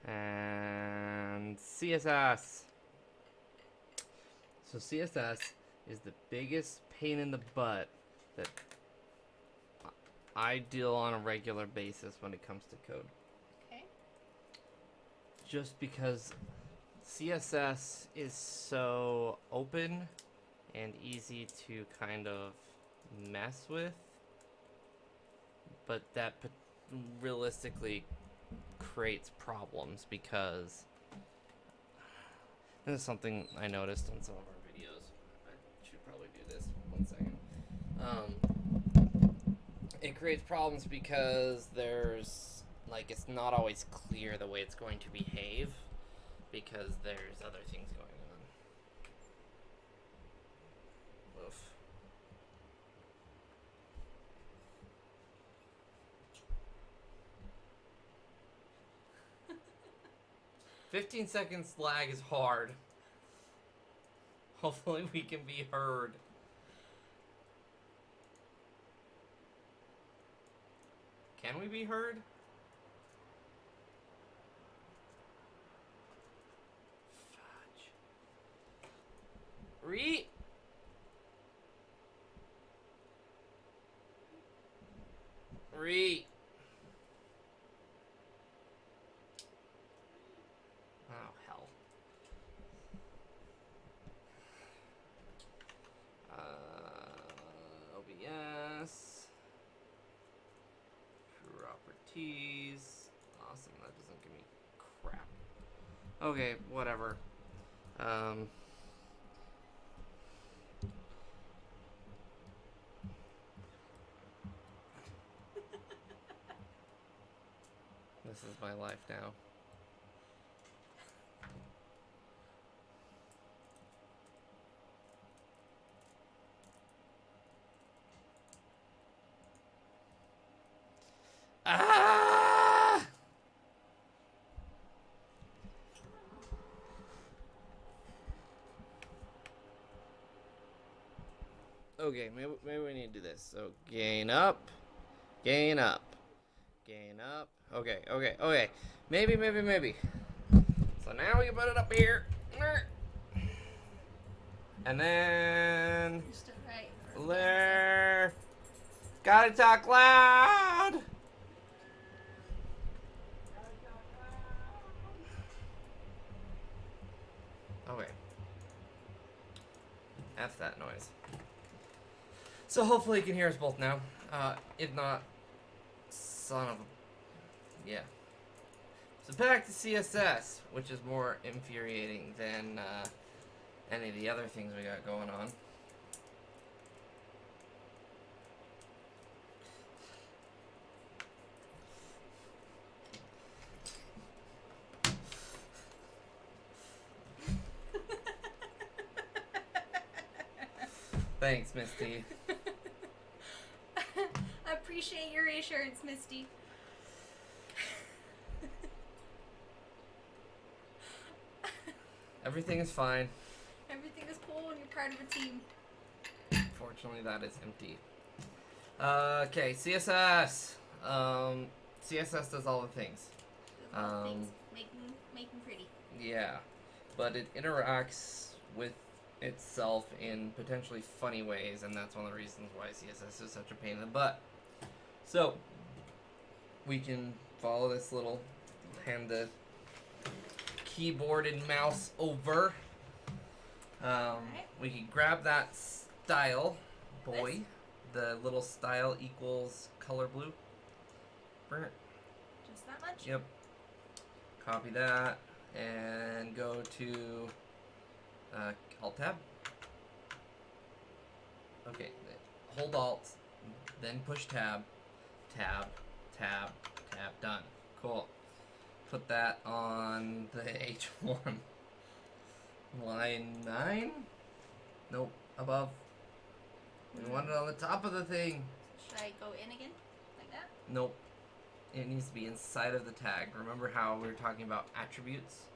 And CSS. So CSS is the biggest pain in the butt that I deal on a regular basis when it comes to code. Okay. Just because CSS is so open and easy to kind of mess with, but that realistically creates problems because this is something I noticed on some of our videos. I should probably do this. 1 second. It creates problems because there's, like, it's not always clear the way it's going to behave because there's other things going on. Oof. "15 seconds lag is hard. Hopefully we can be heard." Can we be heard? Fudge. Re. Oh, hell. OBS. Properties. Awesome, that doesn't give me crap. Okay, whatever. This is my life now. Ah! Okay, maybe we need to do this. So gain up, gain up, gain up. Okay. Maybe. So now we can put it up here. And then there. Gotta talk loud. Okay. F that noise. So hopefully you can hear us both now. If not, son of a... Yeah. So back to CSS, which is more infuriating than any of the other things we got going on. Thanks, Misty. I appreciate your reassurance, Misty. Everything is fine. Everything is cool and you're part of a team. Fortunately, that is empty. Okay, CSS. CSS does all the things. Things. Making pretty. Yeah, but it interacts with itself in potentially funny ways, and that's one of the reasons why CSS is such a pain in the butt. So, we can follow this little hand the keyboard and mouse over. We can grab that style, boy. The little style equals color blue. Just that much? Yep. Copy that and go to Alt-Tab. Okay, hold Alt, then push Tab, Tab, Tab, Tab, done. Cool. Put that on the H1. Line 9? Nope, above. We want it on the top of the thing. Should I go in again? Like that? Nope. It needs to be inside of the tag. Remember how we were talking about attributes?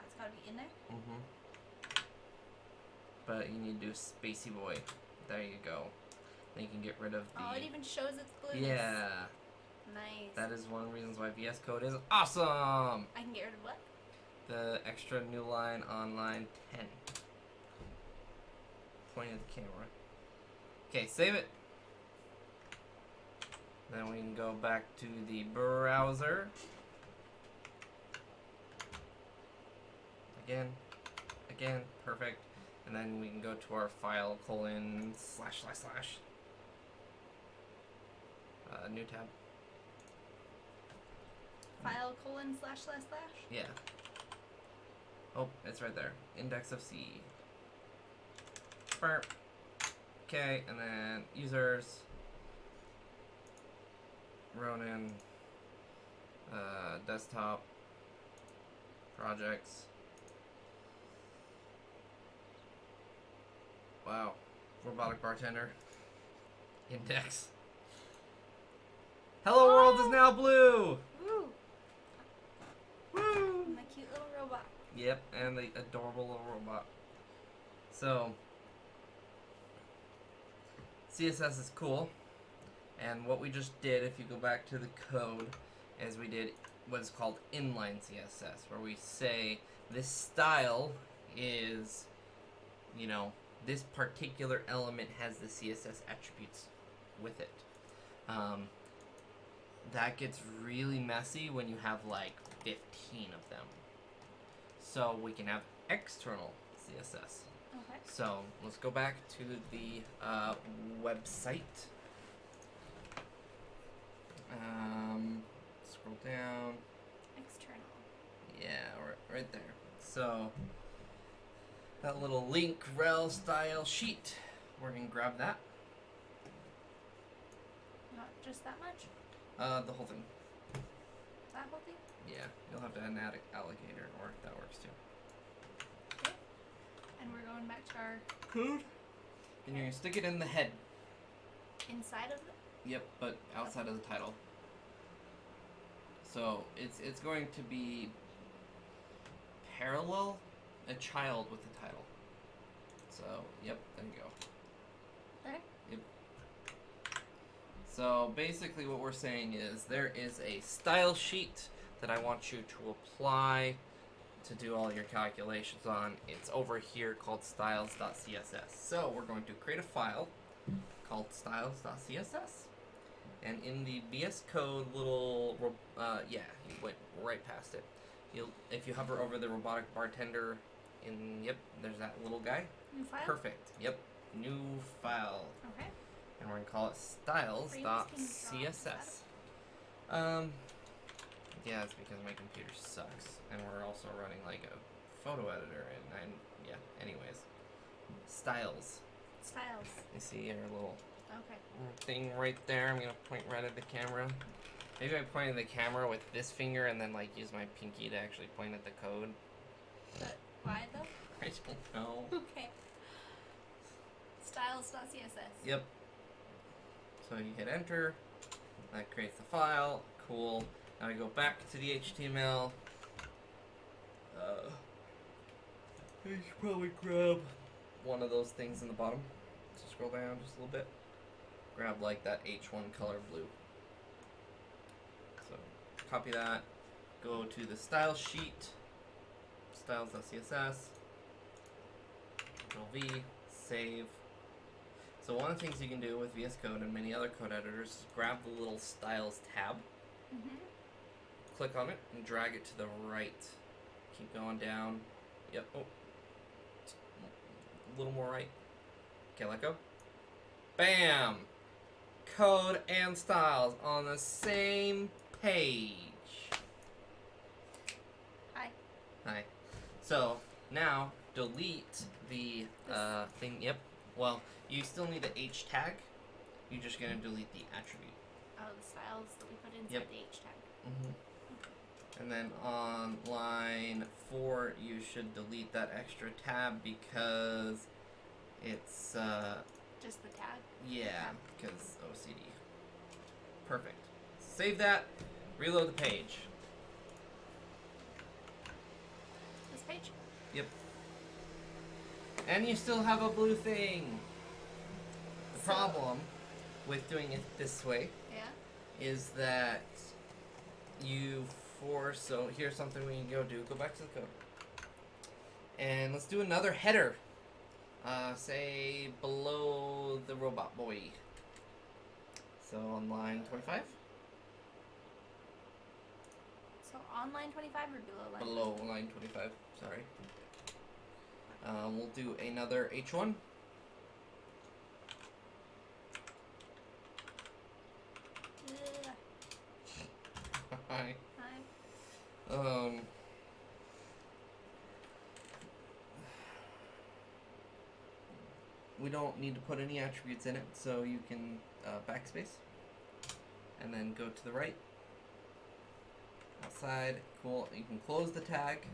It's gotta be in there? Mm-hmm. But you need to do Spacey Boy. There you go. Then you can get rid of the... Oh, it even shows its blueness. Yeah. Nice. That is one of the reasons why VS Code is awesome. I can get rid of what? The extra new line on line 10. Pointing at the camera. Okay, save it. Then we can go back to the browser. Again, perfect. And then we can go to our file : / new tab. File : / Yeah. Oh, it's right there. Index of C. Burp. Okay, and then users. Ronin. Desktop. Projects. Wow. Robotic Bartender. Index. Hello World is now blue! Woo! Woo! My cute little robot. Yep, and the adorable little robot. So, CSS is cool. And what we just did, if you go back to the code, is we did what is called Inline CSS, where we say this style is, you know, this particular element has the CSS attributes with it. That gets really messy when you have like 15 of them. So we can have external CSS. Okay. So let's go back to the website. Scroll down. External. Yeah, right there. So that little link rel style sheet, we're gonna grab that. Not just that much? The whole thing. That whole thing? Yeah, you'll have to add an alligator, or that works too. Okay. And we're going back to our Code. And you're gonna stick it in the head. inside of it? Yep, but outside of the title. So it's going to be parallel a child with the title. So yep, there you go. Okay. Yep. So basically what we're saying is there is a style sheet that I want you to apply to do all your calculations on. It's over here called styles.css. So we're going to create a file called styles.css. And in the VS Code little, yeah, you went right past it. If you hover over the Robotic Bartender, yep, there's that little guy. New file? Perfect. Yep, new file. Okay. And we're gonna call it styles.css. Yeah, it's because my computer sucks, and we're also running like a photo editor, and yeah. Anyways, styles. Styles. You see our little Okay. thing right there. I'm gonna point right at the camera. Maybe I point at the camera with this finger, and then like use my pinky to actually point at the code. But why though? I don't know. Okay. Styles.css. Yep. So you hit enter. That creates the file. Cool. Now we go back to the HTML. You should probably grab one of those things in the bottom. So scroll down just a little bit. Grab like that H1 color blue. So copy that. Go to the style sheet. Styles.css. Control V. Save. So one of the things you can do with VS Code and many other code editors is grab the little styles tab. Mm-hmm. Click on it and drag it to the right. Keep going down. Yep. Oh. A little more right. Okay, let go. Bam! Code and styles on the same page. Hi. Hi. So now delete the thing. Yep. Well, you still need the H tag. You're just gonna delete the attribute. Oh, the styles that we put inside Yep. the H tag. Mm-hmm. And then on line 4, you should delete that extra tab because it's Just the tag? yeah, because OCD. Perfect. Save that. Reload the page. This page? Yep. And you still have a blue thing. The So- problem with doing it this way Yeah. is that you force. So here's something we can go do. Go back to the code, and let's do another header. Say below the robot boy. So on line 25. So on line 25 or below line? Below line 25. Sorry. We'll do another H1. Hi. Hi. We don't need to put any attributes in it, so you can backspace and then go to the right. Outside, cool. You can close the tag.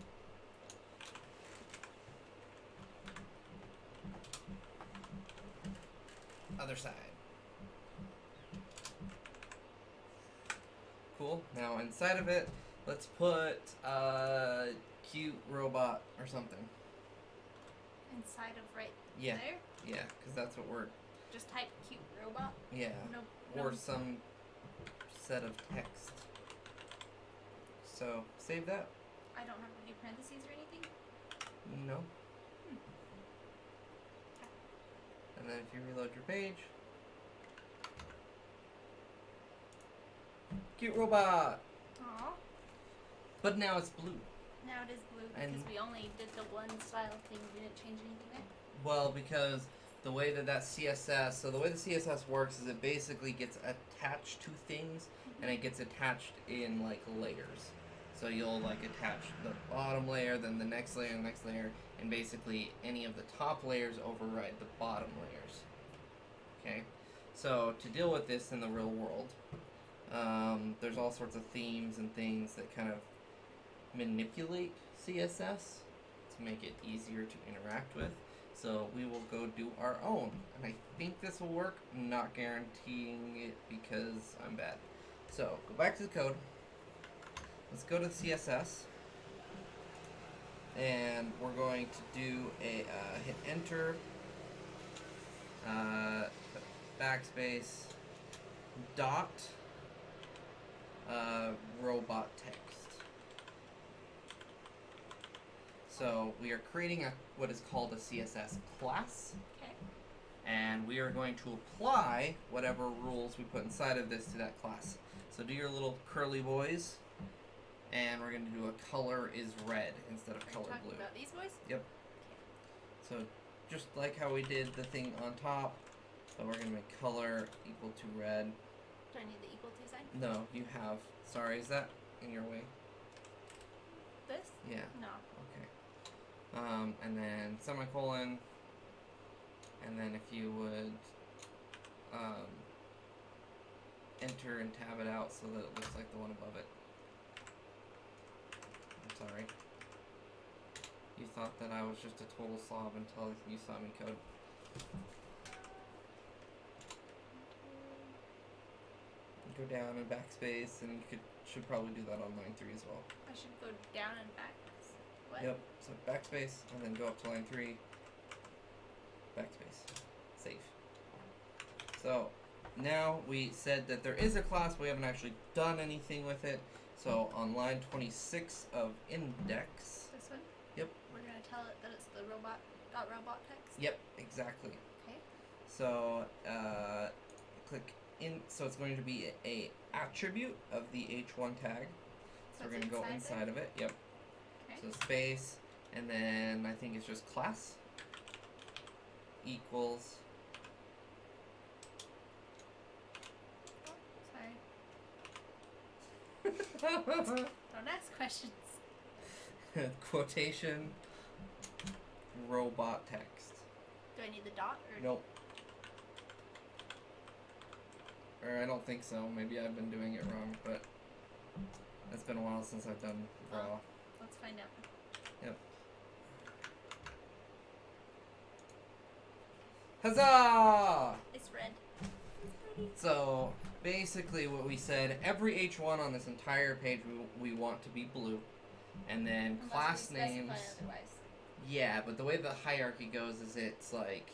Other side. Cool. Now inside of it, let's put cute robot or something. Inside of right Yeah. there? Yeah, because that's what we're. Just type cute robot? Yeah. No. Or some set of text. So save that. I don't have any parentheses or anything? No. And then if you reload your page, cute robot. Aww. But now it's blue. Now it is blue because And- we only did the one style thing. We didn't change anything there. Well, because the way that CSS, so the way the CSS works is it basically gets attached to things, and it gets attached in like layers. So you'll like attach the bottom layer, then the next layer, and the next layer, and basically any of the top layers override the bottom layers. Okay, so to deal with this in the real world, there's all sorts of themes and things that kind of manipulate CSS to make it easier to interact with. So we will go do our own, and I think this will work. I'm not guaranteeing it because I'm bad. So go back to the code. Let's go to the CSS, and we're going to do a hit enter, backspace, dot, robot text. So we are creating what is called a CSS class, Okay. and we are going to apply whatever rules we put inside of this to that class. So do your little curly boys, and we're going to do a color is red instead of Are you color talking blue. about these boys? Yep. So just like how we did the thing on top, so we're going to make color equal to red. Do I need the equal to sign? No, you have. Sorry, is that in your way? This? Yeah. No. Okay. And then semicolon, and then if you would enter and tab it out so that it looks like the one above it. I'm sorry. You thought that I was just a total slob until you saw me code. Go down and backspace, and you should probably do that on line 3 as well. I should go down and back. What? Yep, so backspace, and then go up to line 3, backspace, save. So, now we said that there is a class, but we haven't actually done anything with it. So, on line 26 of index, This one? Yep. We're going to tell it that it's the robot text? yep, exactly. Okay. So, click in, so it's going to be a attribute of the H1 tag. So we're it's going to go inside of it, yep. Okay. So space, and then I think it's just class equals. Oh, sorry. Don't ask questions. Quotation robot text. Do I need the dot or? Nope. Or I don't think so. Maybe I've been doing it wrong, but it's been a while since I've done raw. Oh, let's find out. Yep. Huzzah! It's red. So basically what we said, every H1 on this entire page we want to be blue. And then Unless class we specify names. otherwise. Yeah, but the way the hierarchy goes is it's like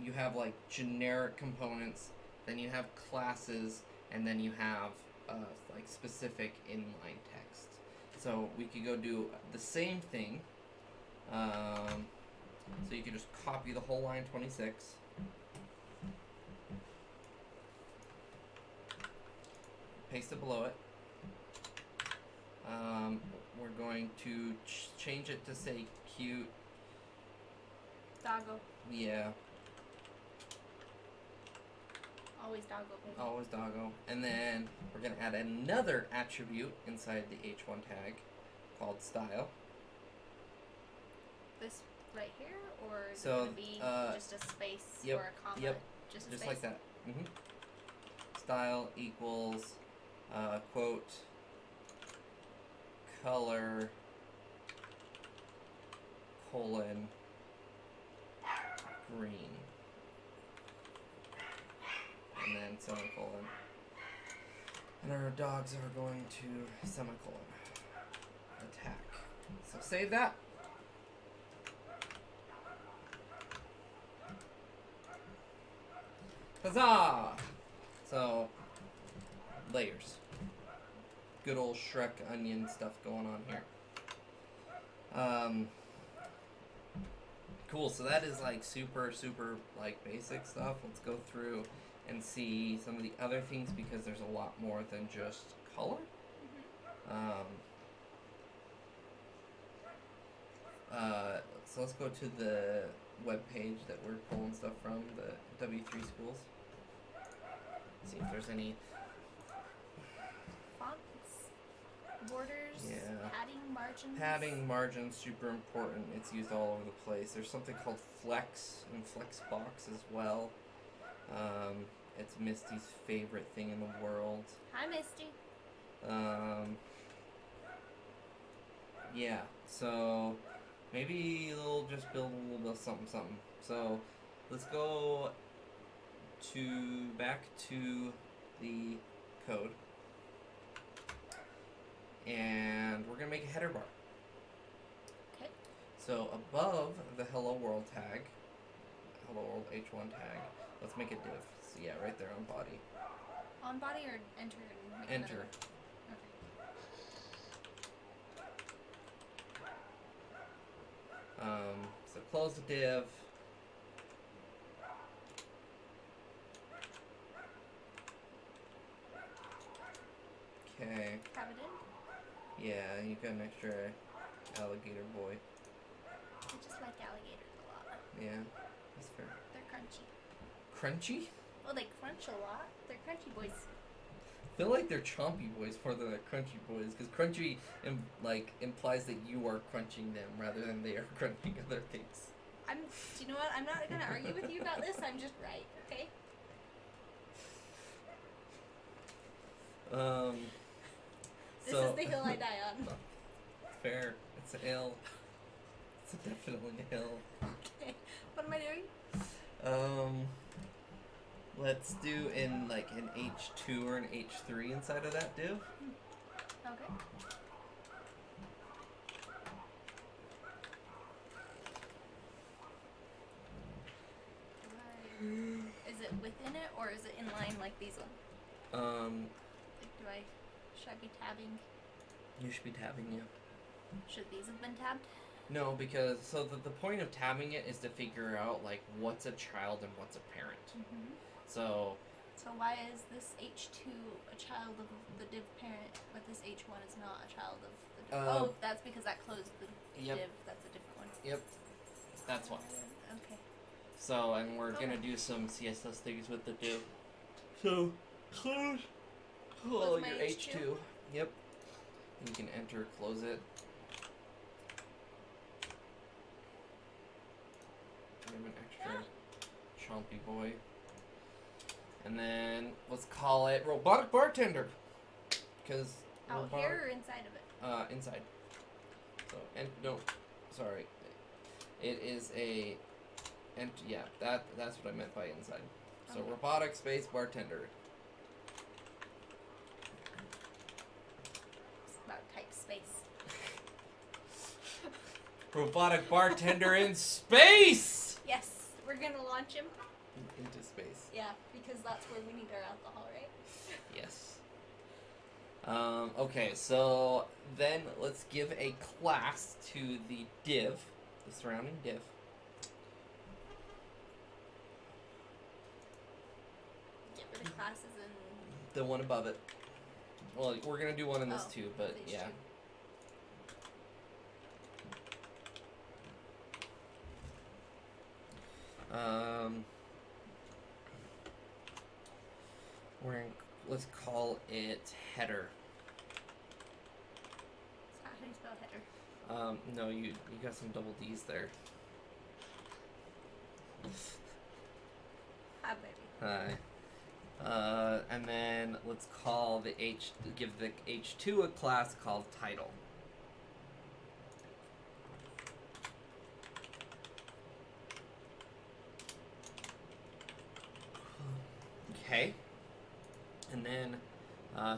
you have like generic components, then you have classes, and then you have like specific inline text. So we could go do the same thing. So you could just copy the whole line 26. Paste it below it. We're going to change it to say cute. Doggo. Yeah. Always doggo, baby. Always doggo. And then we're going to add another attribute inside the H1 tag called style. This right here, or is So, it going to be just a space yep, or a comma? yep. Just a Just space? like that. Style equals quote color colon green, and then semicolon, and our dogs are going to semicolon attack. So save that. Huzzah! So layers. Good old Shrek onion stuff going on here. Cool, so that is like super like basic stuff. Let's go through and see some of the other things because there's a lot more than just color. So let's go to the web page that we're pulling stuff from, the W3 schools. See if there's any Fonts, borders, Yeah. padding, margins. padding, margins, super important. It's used all over the place. There's something called flex and flexbox as well. It's Misty's favorite thing in the world. Hi, Misty. Yeah, so maybe they'll just build a little bit of something. So let's go back to the code, and we're gonna make a header bar. Okay. So above the hello world tag, hello world H1 tag, let's make a div. So yeah, right there on body. On body or enter? And make Enter. another- So close the div. Okay. Have it in. Yeah, you got an extra alligator boy. I just like alligators a lot. Yeah, that's fair. They're crunchy. Crunchy? Well, they crunch a lot. They're crunchy boys. I feel like they're chompy boys more than they're crunchy boys, because crunchy implies that you are crunching them rather than they are crunching other things. Do you know what? I'm not gonna argue with you about this. I'm just right. Okay. This So is the hill I die on. fair. It's a hill. It's definitely a hill. Okay. What am I doing? Let's do in like an H2 or an H3 inside of that div. Okay. Is it within it or is it in line like these ones? Like, should I be tabbing? You should be tabbing, yeah. Should these have been tabbed? No, because the point of tabbing it is to figure out like what's a child and what's a parent. Mm-hmm. So why is this H2 a child of the div parent, but this H1 is not a child of the div? Oh, that's because that closed the Yep. div. That's a different one. Yep. That's why. Okay. So, and we're gonna do some CSS things with the div. So close Close my your H2? H2. Yep. And you can enter, close it. Give him an extra chompy boy. And then let's call it Robotic Bartender. Because Out here or inside of it? inside. So no, sorry. It is a yeah, that's what I meant by inside. So Okay. Robotic space Bartender. It's about type space. Robotic Bartender in space! Yes, we're gonna launch him. Into space. Yeah, because that's where we need our alcohol, right? Yes. Okay, so then let's give a class to the div, the surrounding div. Get rid of classes and... The one above it. Well, we're going to do one in this too, but these yeah. two. Let's call it header. It's not how you spell header. No, you got some double D's there. Hi, baby. Hi. And then let's call give the H2 a class called title. Okay. And then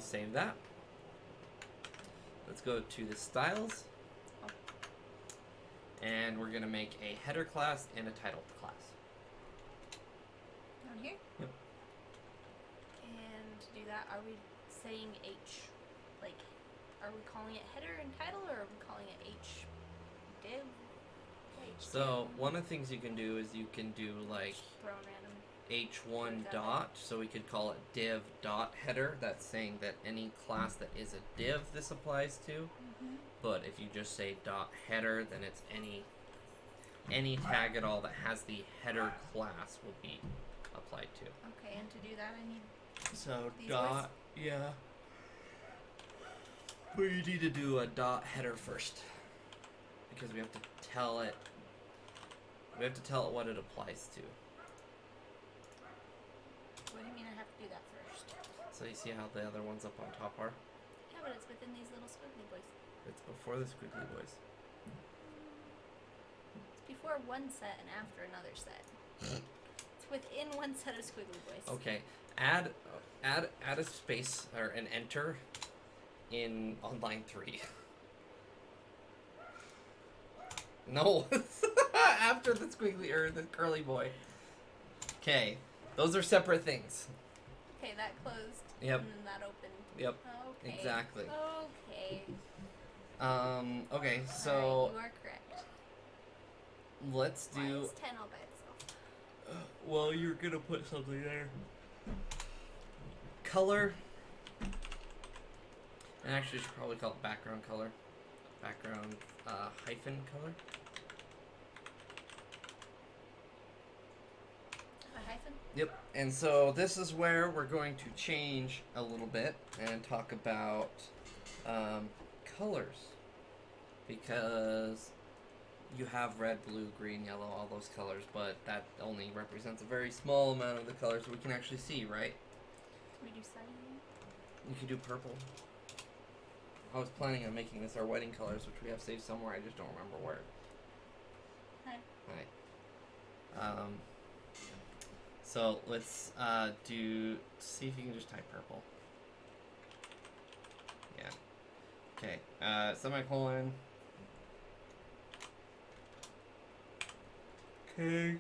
save that. Let's go to the styles. And we're going to make a header class and a title class. Down here? Yep. And to do that, are we saying are we calling it header and title, or are we calling it H div? So one of the things you can do is you can do like throw random H1 dot, so we could call it div dot header. That's saying that any class that is a div this applies to. Mm-hmm. But if you just say dot header, then it's any tag at all that has the header class will be applied to. Okay, and to do that I need these dot words? Yeah. But you need to do a dot header first. Because we have to tell it what it applies to. What do you mean I have to do that first? So you see how the other ones up on top are? Yeah, but it's within these little squiggly boys. It's before the squiggly boys. It's before one set and after another set. It's within one set of squiggly boys. Okay. Add a space or an enter on line 3. No. After the squiggly or the curly boy. Okay. Those are separate things. Okay, that closed. Yep. And then that opened. Yep. Okay. Exactly. Okay. Okay, so Alright, you are correct. let's Why do is 10 all by itself? well, you're gonna put something there. Color. And actually, you should probably call it background color. Background hyphen color. A hyphen? Yep. And so this is where we're going to change a little bit and talk about colors. Because you have red, blue, green, yellow, all those colors, but that only represents a very small amount of the colors we can actually see, right? Can we do cyan? You could do purple. I was planning on making this our wedding colors, which we have saved somewhere, I just don't remember where. Hi. Hi. So let's see if you can just type purple. Yeah. Okay, semicolon. Okay.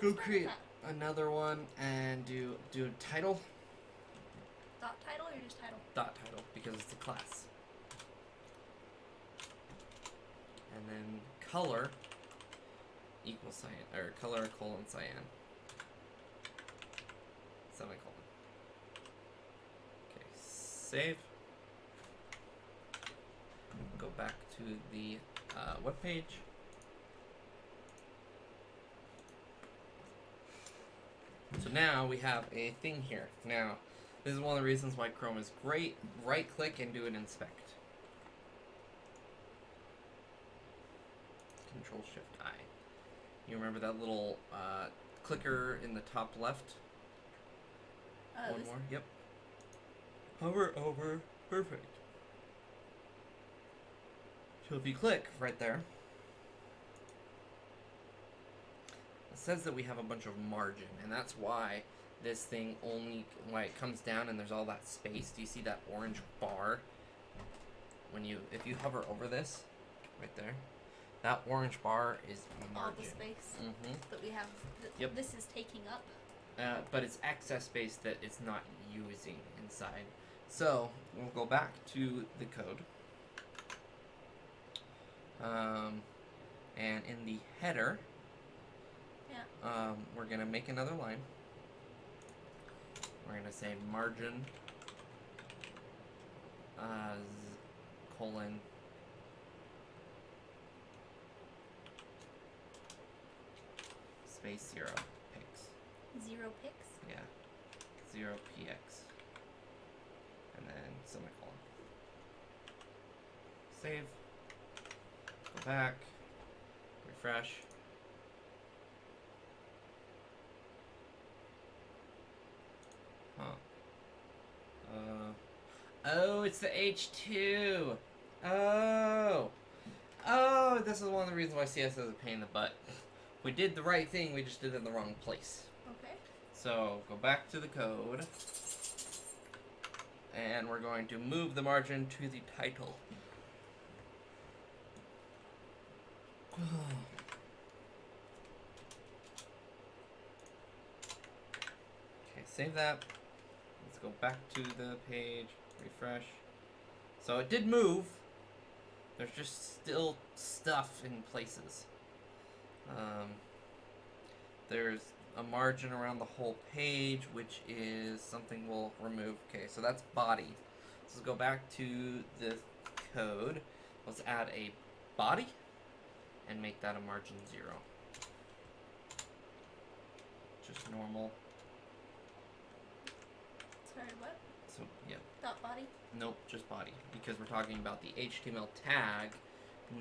Go create another one and do title. Dot title or just title? Dot title, because it's a class. And then color equals cyan, or color colon cyan. Semicolon. Okay, save. Go back to the web page. So now we have a thing here. Now, this is one of the reasons why Chrome is great. Right click and do an inspect. Control Shift I. You remember that little clicker in the top left? One more. Yep. Hover over. Perfect. So if you click right there, it says that we have a bunch of margin, and that's why this thing why it comes down and there's all that space. Do you see that orange bar? If you hover over this, right there, that orange bar is margin. All the space Mm-hmm. that we have. Yep. This is taking up. but it's excess space that it's not using inside. So we'll go back to the code. And in the header, we're going to make another line. We're going to say margin colon space 0 pix. 0 pix? Yeah. 0 px. And then semicolon. Save. Go back. Refresh. Huh. Oh, it's the H2. Oh, this is one of the reasons why CS is a pain in the butt. We did the right thing, we just did it in the wrong place. Okay. So, go back to the code. And we're going to move the margin to the title. Okay, save that. Let's go back to the page, refresh. So it did move. There's just still stuff in places. There's a margin around the whole page, which is something we'll remove. Okay, so that's body. So let's go back to the code. Let's add a body and make that a margin 0. Just normal. Sorry, what? So, yeah. Dot body? Nope, just body. Because we're talking about the HTML tag,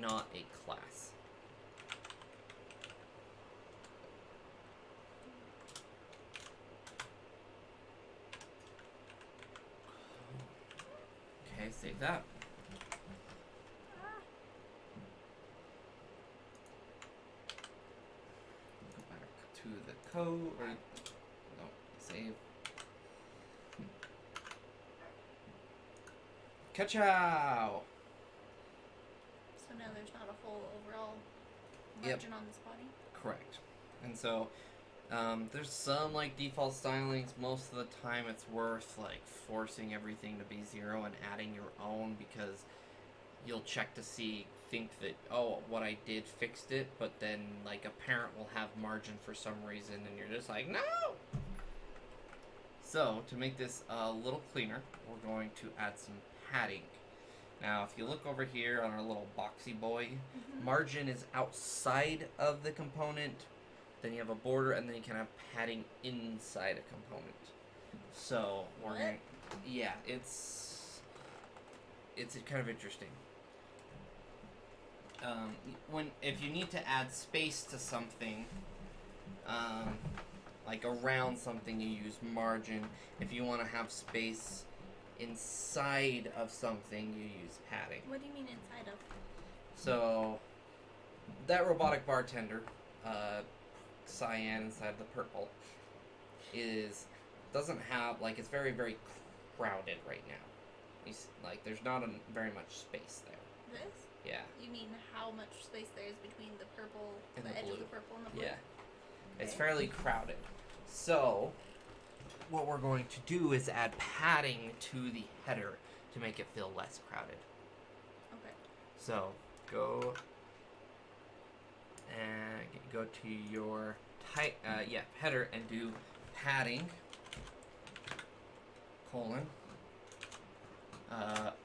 not a class. Okay, save that. Go back to the code, or no, save. Ka-chow! So now there's not a whole overall Yep. margin on this body? Correct. And so, there's some like default stylings. Most of the time it's worth like forcing everything to be 0 and adding your own, because you'll check to think that, oh, what I did fixed it, but then like a parent will have margin for some reason and you're just like, no! So, to make this a little cleaner, we're going to add some padding. Now, if you look over here on our little boxy boy, margin is outside of the component, then you have a border, and then you can have padding inside a component. So, we're going to, yeah, it's kind of interesting. If you need to add space to something, like around something, you use margin. If you want to have space inside of something, you use padding. What do you mean inside of? So, that Robotic Bartender, cyan inside of the purple, doesn't have, like, it's very, very crowded right now. Like, there's not very much space there. This? Yeah. You mean how much space there is between the purple, and the edge blue. of the purple and the blue? Yeah. Okay. It's fairly crowded. So, what we're going to do is add padding to the header to make it feel less crowded. Okay. So, go to your header and do padding, colon,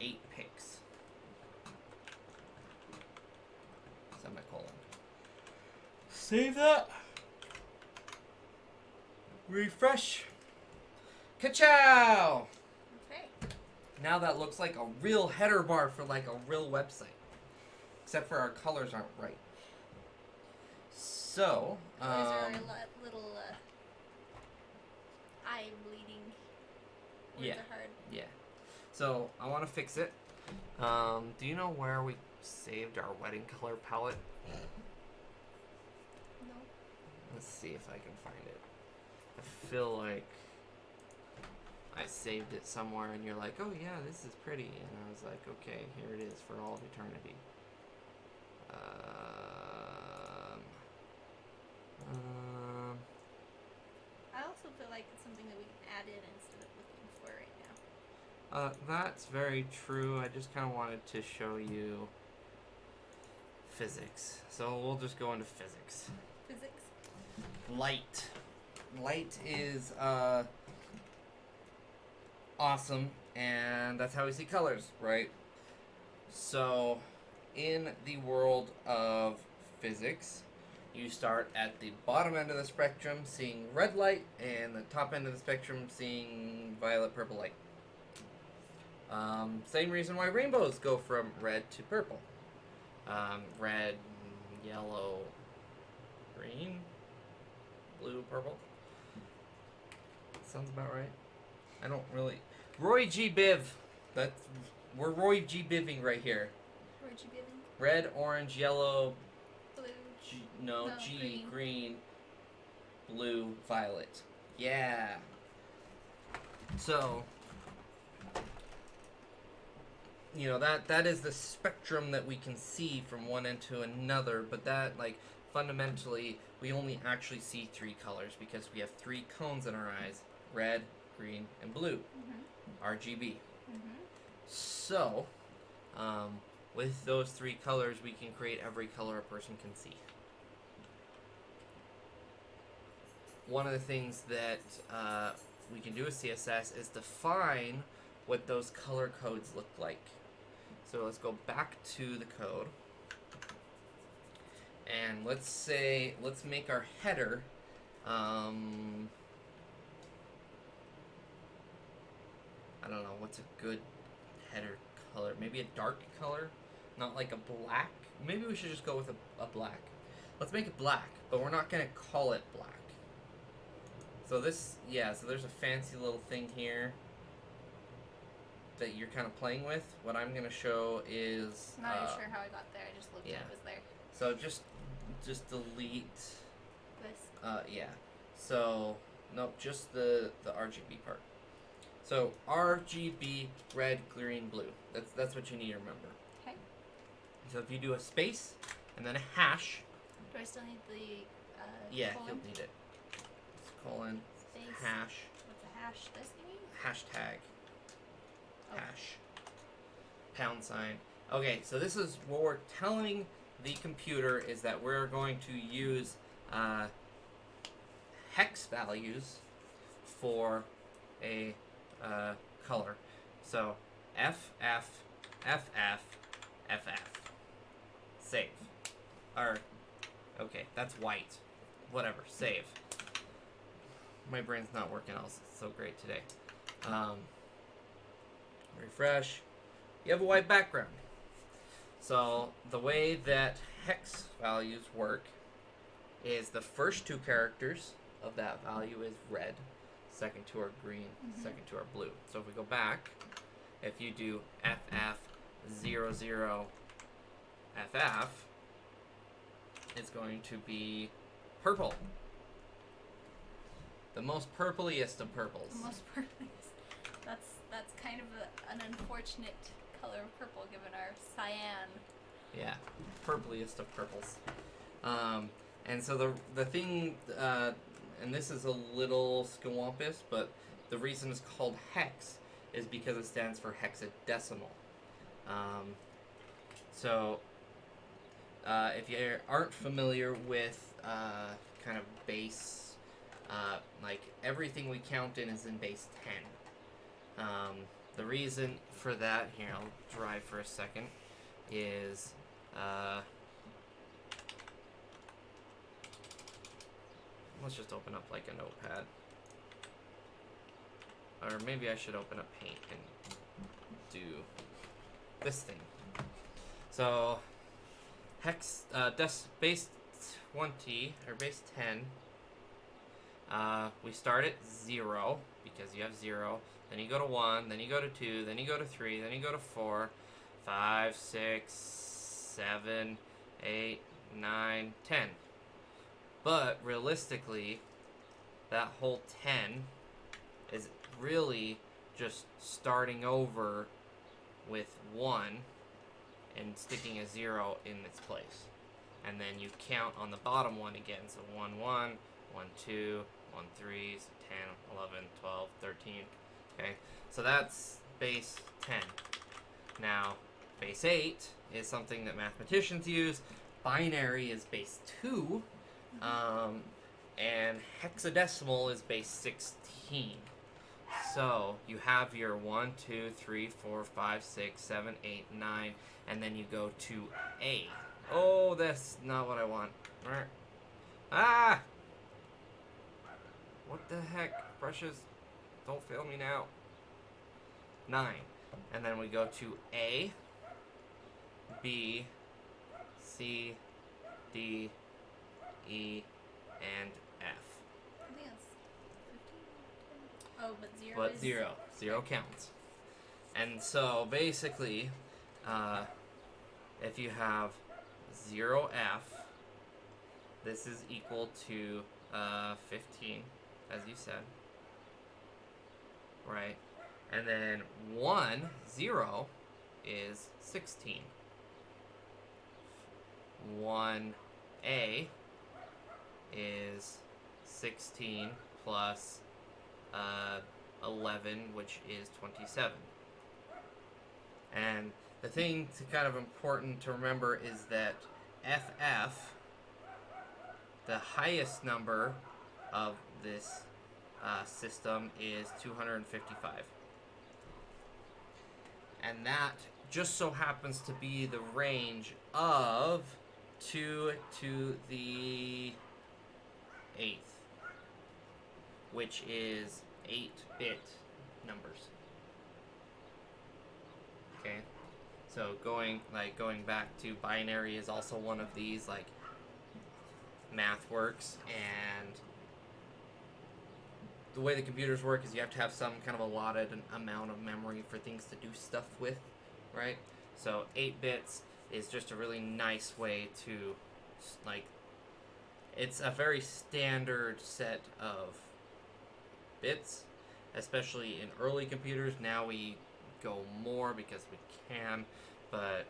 8 pix, semicolon. Save that. Refresh. Ka-chow! Okay. Now that looks like a real header bar for like a real website. Except for our colors aren't right. So, Those are little eye bleeding. Words yeah. are hard. Yeah. So, I want to fix it. Do you know where we saved our wedding color palette? No. Let's see if I can find it. I feel like I saved it somewhere and you're like, oh yeah, this is pretty. And I was like, okay, here it is for all of eternity. I also feel like it's something that we can add in instead of looking for right now. That's very true. I just kind of wanted to show you physics. So we'll just go into physics. Physics. Light. Light is awesome, and that's how we see colors, right? So in the world of physics, you start at the bottom end of the spectrum seeing red light, and the top end of the spectrum seeing violet, purple light. Same reason why rainbows go from red to purple. Red, yellow, green, blue, purple. Sounds about right. I don't really... Roy G. Biv. We're Roy G. Biving right here. Roy G. Biving? Red, orange, yellow... Blue. G, green, blue, violet. Yeah. So... You know, that is the spectrum that we can see from one end to another, but that, like, fundamentally, we only actually see three colors because we have three cones in our eyes. Red, green, and blue. RGB. So, with those three colors, we can create every color a person can see. One of the things that we can do with CSS is define what those color codes look like. So let's go back to the code. And let's make our header I don't know, what's a good header color? Maybe a dark color? Not like a black? Maybe we should just go with a black. Let's make it black, but we're not going to call it black. So this, so there's a fancy little thing here that you're kind of playing with. What I'm going to show is... I'm not even sure how I got there, I just looked and it was there. So just delete... This? So, nope, just the RGB part. So, RGB, red, green, blue. That's what you need to remember. Okay. So if you do a space, and then a hash... Do I still need the colon? You'll need it. Colon, space, hash. What's a hash? This thing? Hashtag. Okay. Hash. Pound sign. Okay, so this is what we're telling the computer is that we're going to use hex values for a color. So FF, FF. Save. Okay, that's white. Whatever, save. My brain's not working else. It's so great today. Refresh. You have a white background. So the way that hex values work is the first two characters of that value is red, second two are green, second two are blue. So if we go back, if you do FF00FF, it's going to be purple. The most purpliest of purples. The most purpliest. That's kind of an unfortunate color of purple given our cyan. Yeah, purpliest of purples. And so the thing, and this is a little scawampus, but the reason it's called hex is because it stands for hexadecimal. So if you aren't familiar with kind of base, like everything we count in is in base 10. The reason for that, here I'll drive for a second, is let's just open up like a notepad. Or maybe I should open up Paint and do this thing. So hex base 20 or base 10, we start at 0 because you have 0, then you go to 1, then you go to 2, then you go to 3, then you go to 4, 5, 6, 7, 8, 9, 10. But realistically, that whole 10 is really just starting over with 1 and sticking a 0 in its place. And then you count on the bottom one again. So 1, 1, 1, 2, 1, 3, so 10, 11, 12, 13. Okay, so that's base 10. Now, base 8 is something that mathematicians use. Binary is base 2. And hexadecimal is base 16. So you have your 1, 2, 3, 4, 5, 6, 7, 8, 9, and then you go to A. Oh, that's not what I want. Ah! What the heck? Brushes, don't fail me now. 9. And then we go to A, B, C, D, E, and F. I think that's 15. Oh, but 0 But is... 0. 0 counts. And so basically, if you have 0F, this is equal to 15, as you said. Right? And then 1, 0 is 16. 1A is 16 plus 11, which is 27. And the thing to kind of important to remember is that FF, the highest number of this system, is 255. And that just so happens to be the range of 2 to the 8th, which is 8-bit numbers. Okay, so going back to binary is also one of these, like, math works, and the way the computers work is you have to have some kind of allotted amount of memory for things to do stuff with, right? So 8 bits is just a really nice way to, like, it's a very standard set of bits, especially in early computers. Now we go more because we can, but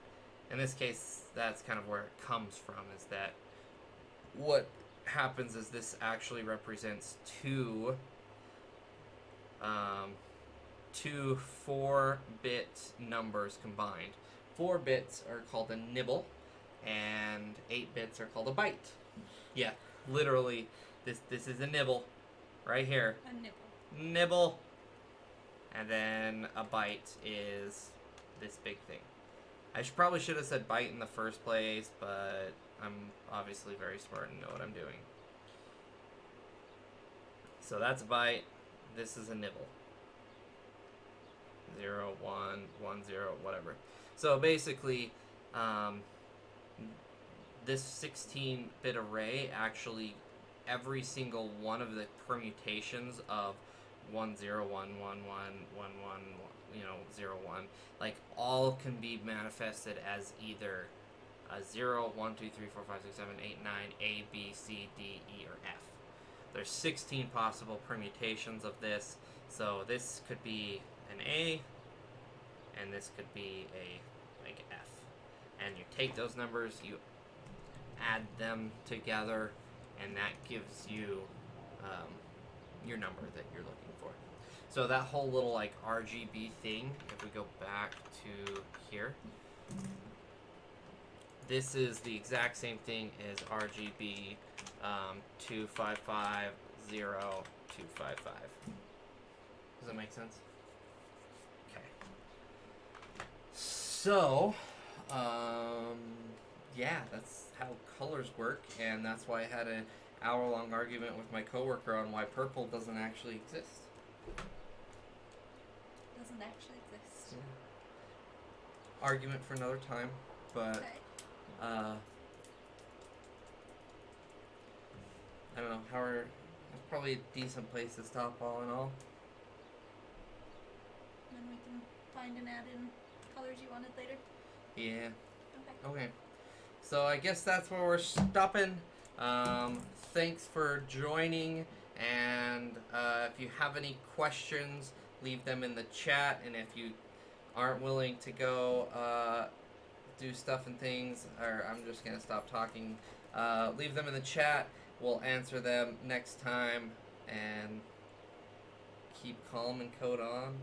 in this case, that's kind of where it comes from, is that what happens is this actually represents two 4-bit numbers combined. 4 bits are called a nibble, and 8 bits are called a byte. Yeah, literally, this is a nibble, right here. A nibble. Nibble. And then a byte is this big thing. I probably should have said byte in the first place, but I'm obviously very smart and know what I'm doing. So that's a byte. This is a nibble. 0, 1, 1, 0, whatever. So basically, this 16-bit array, actually, every single one of the permutations of 1, 0, 1, 1, 1, 1, 1, 0, 1, like, all can be manifested as either a 0, 1, 2, 3, 4, 5, 6, 7, 8, 9, A, B, C, D, E, or F. There's 16 possible permutations of this, so this could be an A, and this could be a, like, F. And you take those numbers, you add them together, and that gives you your number that you're looking for. So that whole little, like, RGB thing, if we go back to here, this is the exact same thing as RGB 2550-255. Does that make sense? Okay. So, yeah, that's how colors work, and that's why I had an hour-long argument with my coworker on why purple doesn't actually exist. Doesn't actually exist. Yeah. Argument for another time, but Okay. I don't know. That's probably a decent place to stop, all in all. Then we can find and add in colors you wanted later. Yeah. Okay. Okay. So I guess that's where we're stopping. Thanks for joining, and if you have any questions, leave them in the chat, and if you aren't willing to go do stuff and things, or I'm just going to stop talking, leave them in the chat. We'll answer them next time. and keep calm and code on.